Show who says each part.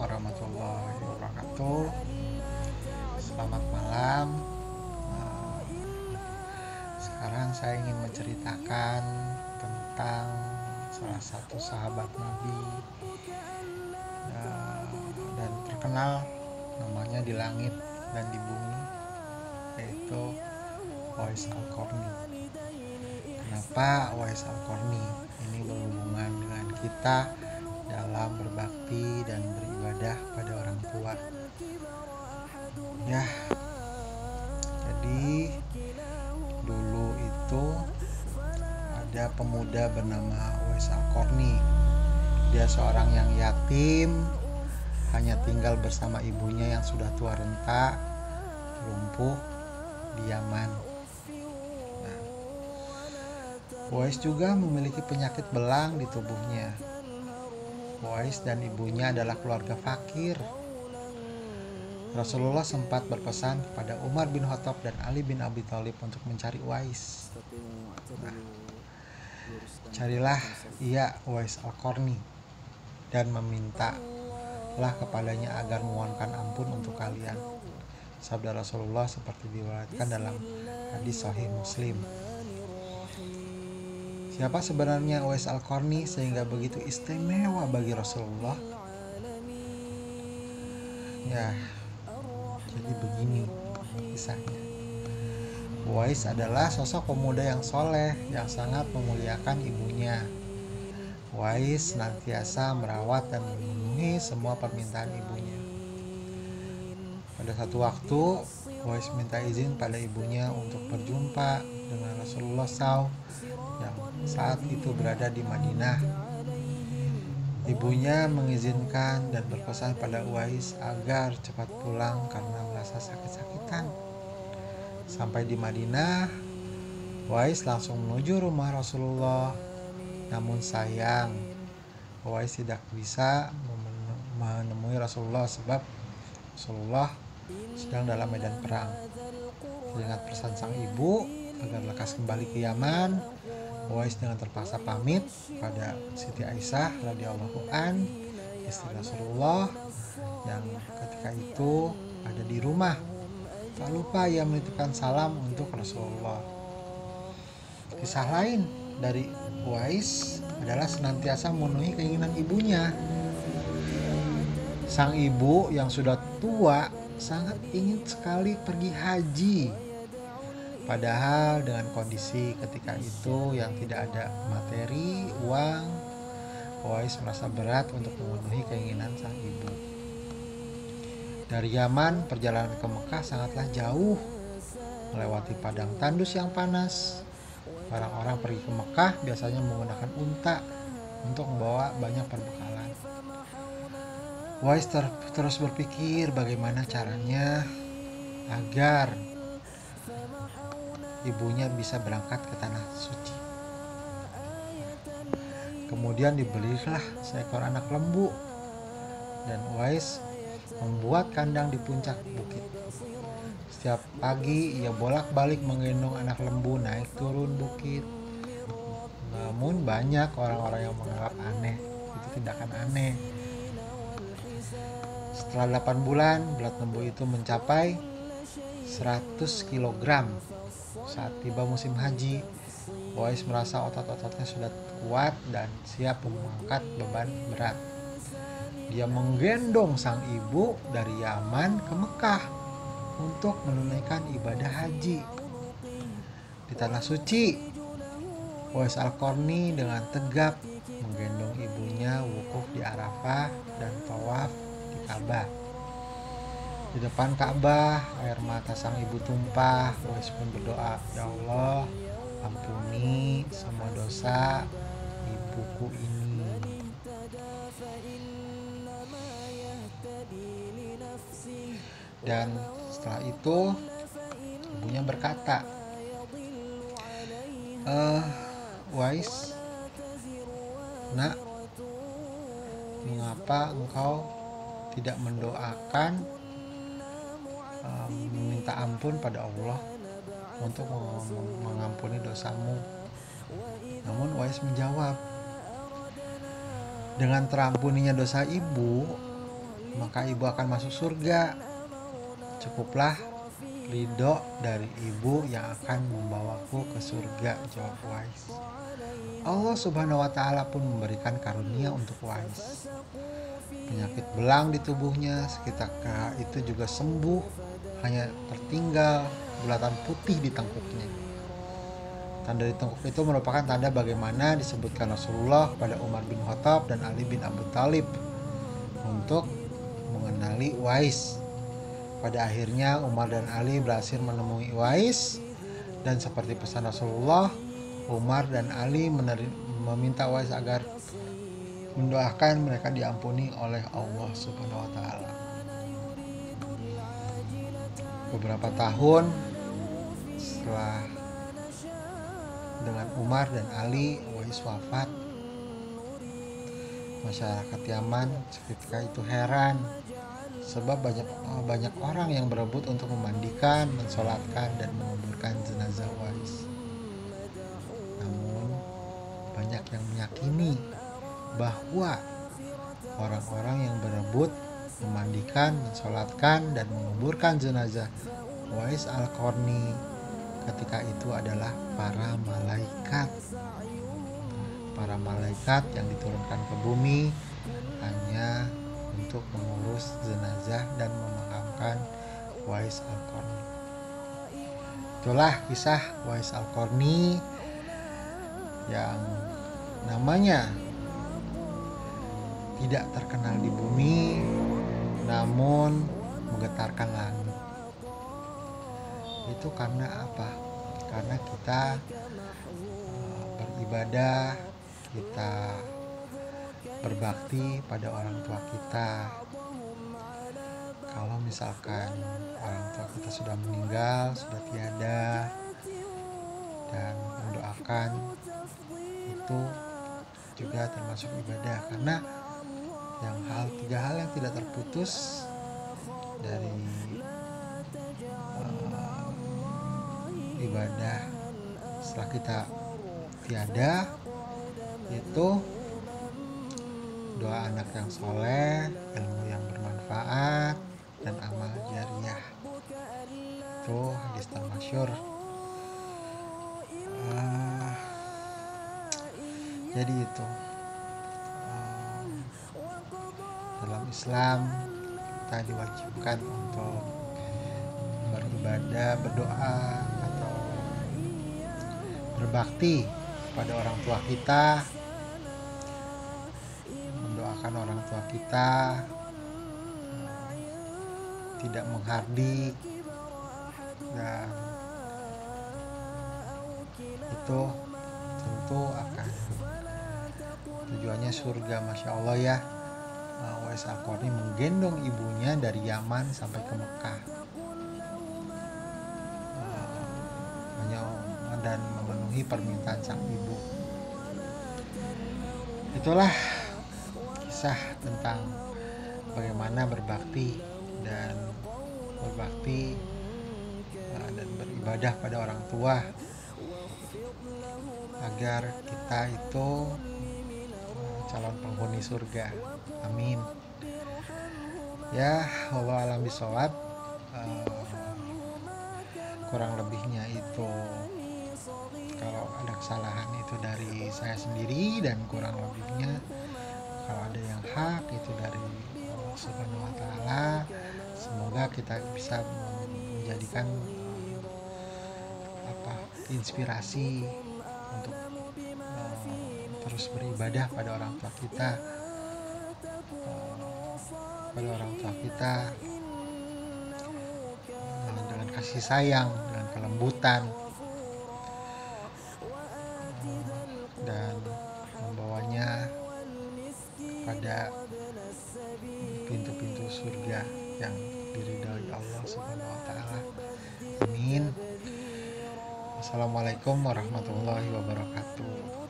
Speaker 1: warahmatullahi wabarakatuh. Selamat malam. Eh, Sekarang saya ingin menceritakan tentang salah satu sahabat Nabi dan terkenal namanya di langit dan di bumi, yaitu Uwais Al-Qarni. Kenapa Uwais Al-Qarni ini berhubungan dengan kita dalam berbakti dan beribadah pada orang tua? Ya, jadi dulu itu ada pemuda bernama Uwais Al-Qarni. Dia seorang yang yatim, hanya tinggal bersama ibunya yang sudah tua renta, lumpuh di Yaman. Nah, Uwais juga memiliki penyakit belang di tubuhnya. Uwais dan ibunya adalah keluarga fakir. Rasulullah sempat berpesan kepada Umar bin Khattab dan Ali bin Abi Thalib untuk mencari Uwais. Nah, carilah ia Uwais Al-Qarni dan memintalah kepadanya agar memohonkan ampun untuk kalian. Sabda Rasulullah seperti diriwayatkan dalam hadis Sahih Muslim. Siapa sebenarnya Uwais Al-Qarni sehingga begitu istimewa bagi Rasulullah? Ya, jadi begini kisahnya. Uwais adalah sosok pemuda yang soleh, yang sangat memuliakan ibunya. Uwais senantiasa merawat dan memenuhi semua permintaan ibunya. Pada satu waktu, Uwais minta izin pada ibunya untuk berjumpa dengan Rasulullah SAW yang saat itu berada di Madinah. Ibunya mengizinkan dan berpesan pada Uwais agar cepat pulang karena merasa sakit-sakitan. Sampai di Madinah, Uwais langsung menuju rumah Rasulullah. Namun sayang, Uwais tidak bisa menemui Rasulullah sebab Rasulullah sedang dalam medan perang. Teringat pesan sang ibu agar lekas kembali ke Yaman, Uwais dengan terpaksa pamit pada Siti Aisyah radhiyallahu an, istri Rasulullah yang ketika itu ada di rumah. Tak lupa ia menitipkan salam untuk Rasulullah. Kisah lain dari Uwais adalah senantiasa memenuhi keinginan ibunya. Sang ibu yang sudah tua sangat ingin sekali pergi haji. Padahal dengan kondisi ketika itu yang tidak ada materi, uang, Uwais merasa berat untuk memenuhi keinginan sang ibu. Dari Yaman, perjalanan ke Mekah sangatlah jauh, melewati padang tandus yang panas. Orang-orang pergi ke Mekah biasanya menggunakan unta untuk membawa banyak perbekalan. Uwais terus berpikir bagaimana caranya agar ibunya bisa berangkat ke tanah suci. Kemudian dibelilah seekor anak lembu dan Uwais membuat kandang di puncak bukit. Setiap pagi ia bolak-balik menggendong anak lembu naik turun bukit. Namun banyak orang-orang yang menganggap aneh, itu tindakan aneh. Setelah 8 bulan, berat lembu itu mencapai 100 kg. Saat tiba musim haji, Uwais merasa otot-ototnya sudah kuat dan siap mengangkat beban berat. Dia menggendong sang ibu dari Yaman ke Mekah untuk menunaikan ibadah haji. Di tanah suci, Uwais Al-Qarni dengan tegap menggendong ibunya wukuf di Arafah dan tawaf di Ka'bah. Di depan Ka'bah, air mata sang ibu tumpah. Uwais pun berdoa, "Ya Allah, ampuni semua dosa ibuku ini." Dan setelah itu ibunya berkata, "Uwais, nak, mengapa engkau tidak mendoakan meminta ampun pada Allah untuk mengampuni dosamu?" Namun Uwais menjawab, dengan terampuninya dosa ibu, maka ibu akan masuk surga. Cukuplah ridho dari ibu yang akan membawaku ke surga, jawab Uwais. Allah Subhanahu wa Ta'ala pun memberikan karunia untuk Uwais. Penyakit belang di tubuhnya seketika itu juga sembuh, hanya tertinggal bulatan putih di tengkuknya. Tanda di tengkuk itu merupakan tanda bagaimana disebutkan Rasulullah pada Umar bin Khattab dan Ali bin Abi Thalib untuk mengenali Uwais. Pada akhirnya Umar dan Ali berhasil menemui Uwais, dan seperti pesan Rasulullah, Umar dan Ali meminta Uwais agar mendoakan mereka diampuni oleh Allah Subhanahu wa Ta'ala. Beberapa tahun setelah dengan Umar dan Ali, Uwais wafat. Masyarakat Yaman seketika itu heran, sebab banyak orang yang berebut untuk memandikan, mensolatkan, dan menguburkan jenazah Uwais. Namun banyak yang meyakini bahwa orang-orang yang berebut memandikan, mensolatkan, dan menguburkan jenazah Uwais Al-Qarni ketika itu adalah para malaikat. Para malaikat yang diturunkan ke bumi hanya untuk mengurus jenazah dan memakamkan Uwais Al-Qarni. Itulah kisah Uwais Al-Qarni yang namanya tidak terkenal di bumi, namun menggetarkan langit. Itu karena apa? Karena kita beribadah, kita berbakti pada orang tua kita. Kalau misalkan orang tua kita sudah meninggal, sudah tiada, dan mendoakan, itu juga termasuk ibadah, karena tiga hal yang tidak terputus dari ibadah setelah kita tiada, itu doa anak yang soleh, ilmu yang bermanfaat, dan amal jariah. Itu hadis termasyhur. Jadi itu dalam Islam kita diwajibkan untuk beribadah, berdoa, atau berbakti pada orang tua kita, mendoakan orang tua kita, tidak menghardik, dan itu tentu akan tujuannya surga. Masya Allah ya, Uwais Al-Qarni menggendong ibunya dari Yaman sampai ke Mekah, dan memenuhi permintaan sang ibu. Itulah kisah tentang bagaimana berbakti dan beribadah pada orang tua agar kita itu calon penghuni surga. Amin. Ya, wallahu a'lam bishawab. Kurang lebihnya itu, kalau ada kesalahan itu dari saya sendiri, dan kurang lebihnya kalau ada yang hak itu dari Allah Subhanahu wa Ta'ala. Semoga kita bisa menjadikan inspirasi untuk terus beribadah pada orang tua kita, dengan kasih sayang, dengan kelembutan, dan membawanya pada pintu-pintu surga yang diridhai Allah Subhanahu wa Ta'ala. Amin. Assalamualaikum warahmatullahi wabarakatuh.